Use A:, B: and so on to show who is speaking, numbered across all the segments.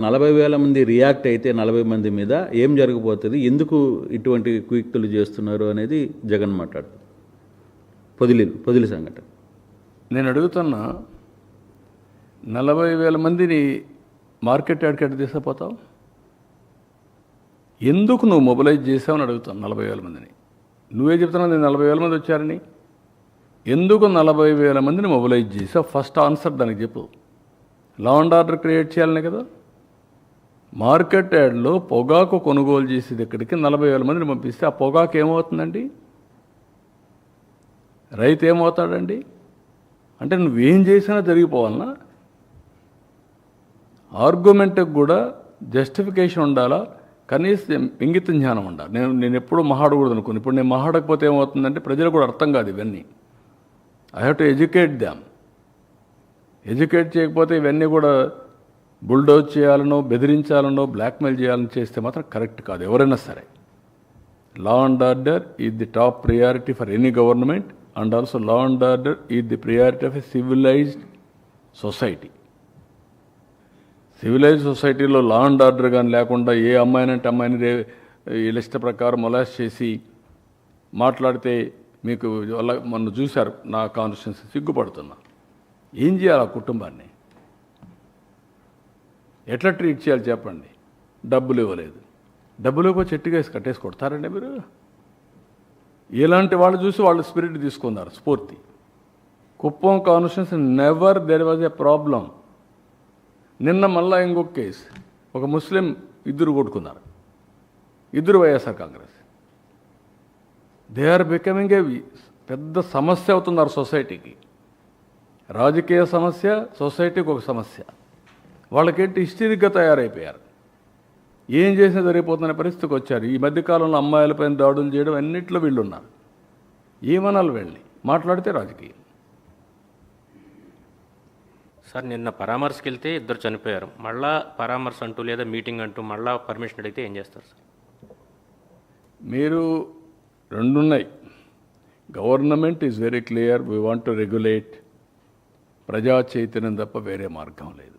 A: 40,000 మంది రియాక్ట్ అయితే 40 మంది మీద ఏం జరగబోతుంది, ఎందుకు ఇటువంటి కుయుక్తులు చేస్తున్నారు అనేది జగన్ మాట్లాడుతారు. పొదిలి సంఘటన
B: నేను అడుగుతున్నా, 40,000 మందిని మార్కెట్ యార్డ్కి తీసుకుపోతావు? ఎందుకు నువ్వు మొబిలైజ్ చేసావని అడుగుతాను. 40,000 మందిని నువ్వే చెప్తున్నావు, నేను 40,000 మంది వచ్చారని. ఎందుకు 40,000 మందిని మొబిలైజ్ చేసావు? ఫస్ట్ ఆన్సర్ దానికి చెప్పు. లా అండ్ ఆర్డర్ క్రియేట్ చేయాలనే కదా. మార్కెట్ యార్డ్లో పొగాకు కొనుగోలు చేసేది ఇక్కడికి 40,000 మందిని పంపిస్తే ఆ పొగాకు ఏమవుతుందండి? రైతు ఏమవుతాడండి? అంటే నువ్వేం చేసినా జరిగిపోవాలన్నా? ఆర్గ్యుమెంట్కి కూడా జస్టిఫికేషన్ ఉండాలా, కనీసం ఇంగిత జ్ఞానం ఉండాలి. నేను ఎప్పుడూ మహాడకూడదు అనుకుని, ఇప్పుడు నేను మహాడకపోతే ఏమవుతుందంటే ప్రజలకు కూడా అర్థం కాదు ఇవన్నీ. I have to educate them. Educate చేయకపోతే ఇవన్నీ కూడా బుల్డోజ్ చేయాలనో, బెదిరించాలనో, బ్లాక్మెయిల్ చేయాలని చేస్తే మాత్రం కరెక్ట్ కాదు ఎవరైనా సరే. Law and order is the top priority for any government, and also law and order is the priority of a civilized society. Civilized సొసైటీలో లా అండ్ ఆర్డర్ కానీ లేకుండా ఏ అమ్మాయినంటే అమ్మాయిని వీళ్ళ ఇష్ట ప్రకారం మొలాస్ట్ చేసి మాట్లాడితే మీకు మొన్న చూశారు నా కాన్స్టిట్యున్సీ, సిగ్గుపడుతున్నా. ఏం చేయాలి ఆ కుటుంబాన్ని? ఎట్లా ట్రీట్ చేయాలి చెప్పండి? డబ్బులు ఇవ్వలేదు, డబ్బులు ఇవ్వకపోతే చెట్టుగా వేసి కట్టేసి కొడతారండి మీరు? ఇలాంటి వాళ్ళు చూసి వాళ్ళు స్పిరిట్ తీసుకున్నారు, స్ఫూర్తి. Kuppam constituency never there was a problem. నిన్న మళ్ళా ఇంకొక కేసు, ఒక ముస్లిం ఇద్దరు కొట్టుకున్నారు, ఇద్దరు YSR Congress. They are becoming a పెద్ద సమస్య అవుతున్నారు సొసైటీకి. రాజకీయ సమస్య, సొసైటీకి ఒక సమస్య. వాళ్ళకేంటి హిస్టరీగా తయారైపోయారు. ఏం చేసినా జరిగిపోతున్న పరిస్థితికి వచ్చారు. ఈ మధ్యకాలంలో అమ్మాయిలపైన దాడులు చేయడం అన్నింటిలో వీళ్ళు ఉన్నారు. ఏమనాలి వెళ్ళి మాట్లాడితే రాజకీయం.
C: సార్, నిన్న పరామర్శకి వెళ్తే ఇద్దరు చనిపోయారు. మళ్ళా పరామర్శ అంటూ లేదా మీటింగ్ అంటూ మళ్ళా పర్మిషన్ అడిగితే ఏం చేస్తారు సార్?
B: మీరు రెండున్నాయి. Government is very clear, we want to regulate. ప్రజా చైతన్యం తప్ప వేరే మార్గం లేదు.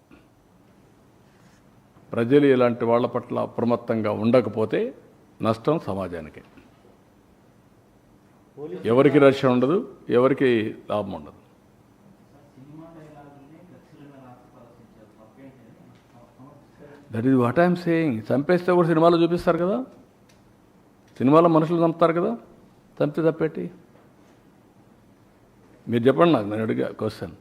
B: ప్రజలు ఇలాంటి వాళ్ళ పట్ల అప్రమత్తంగా ఉండకపోతే నష్టం సమాజానికి. ఎవరికి రక్షణ ఉండదు, ఎవరికి లాభం ఉండదు. That is what I'm saying. చంపేస్తే కూడా సినిమాలో చూపిస్తారు కదా, సినిమాలో మనుషులు చంపుతారు కదా, చంపితే తప్పేటి? మీరు చెప్పండి నాకు, నేను అడిగా క్వశ్చన్.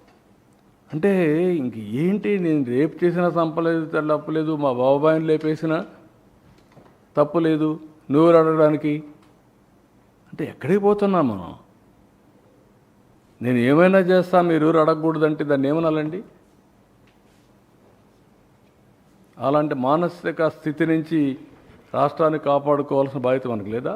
B: అంటే ఇంక ఏంటి, నేను రేపు చేసినా చంపలేదు, తప్పలేదు, మా బాబాయిని లేపేసినా తప్పులేదు, నువ్వు అడగడానికి అంటే ఎక్కడికి పోతున్నా మనం? నేను ఏమైనా చేస్తా, మీరు ఎవరు అడగకూడదంటే దాన్ని ఏమనాలండి? అలాంటి మానసిక స్థితి నుంచి రాష్ట్రాన్ని కాపాడుకోవాల్సిన బాధ్యత మనకు లేదా?